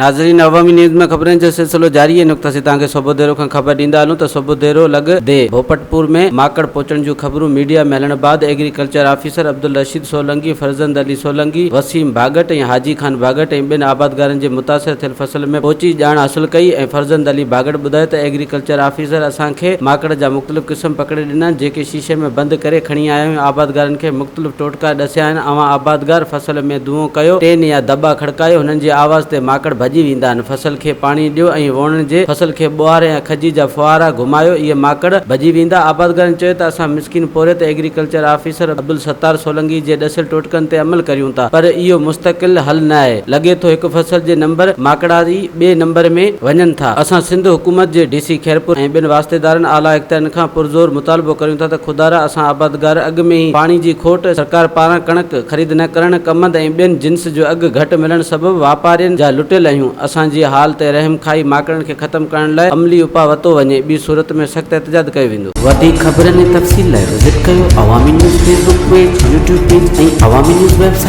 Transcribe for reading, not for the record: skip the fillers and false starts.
नाज़रीन, अवामी न्यूज़ में खबरें जो सिलसिलो जारी है। नुक्ता से तव्हांखे सुबुह देरो खां ख़बर ॾींदा हलूं त सुबुह देरो लॻदे भोपतपुर में माकड़ पहुचण जूं ख़बरूं मीडिया में हलण बाद एग्रीकल्चर ऑफिसर अब्दुल रशीद सोलंकी, फरज़ंद अली सोलंकी, वसीम भागट ऐं हाजी खान भागट ऐं ॿिनि आबादगारनि जे मुतासिर थियल फसल में पहुची ॼाण हासिल कई। ऐं फरज़ंद अली भागट ॿुधायो त एग्रीकल्चर ऑफिसर असांखे माकड़ जा मुख़्तलिफ़ क़िस्म पकड़े ॾिना, जेके शीशे में बंदि करे खणी आया आहियूं। आबादगारनि खे मुख़्तलिफ़ टोटका ॾसिया आहिनि। अवां आबादगार फसल में धुओं कयो, टेन या दॿा खड़कायो, हुननि जी आवाज़ ते माकड़ भॼी वेंदा आहिनि। फसल खे पाणी ॾियो ऐं वणनि जे फसल खे ॿुहारे ऐं खजी जा फुहारा घुमायो, इहे माकड़ भॼी वेंदा। आबादगारनि चयो त असां मिसकिन पोरे त एग्रीकल्चर ऑफिसर अब्दुल सत्तार सोलंकी जे ॾसियल टोटकनि ते अमल करियूं था, पर इहो मुस्तक़िल हल न आहे। लॻे थो हिकु फसल जे नंबर माकड़ारी ॿिए नंबर में वञनि था। असां सिंध हुकूमत जे DC खैरपुर ऐं ॿिनि वास्तेदारनि आला इख्तियारनि खां पुरज़ोर मुतालबो करियूं था त खुदारा असां आबादगार अॻु में ई पाणी जी खोट, सरकार पारां कणक ख़रीद न करणु, कमंद ऐं ॿियनि जिन्स जो अघु घटि मिलण सबबि वापारियुनि जा लुटियल आहियूं। असांजी हाल ते रहम खाई माकड़नि खे ख़तमु करण लाइ अमली उपाउ वरितो वञे, ॿी सूरत में सख़्तु एहतिजाज कयो वेंदो। वधीक ख़बरनि ऐं तफ़सील लाइ विज़िट कयो अवामी news Facebook page, YouTube page ऐं अवामी न्यूज़ वेबसाइट।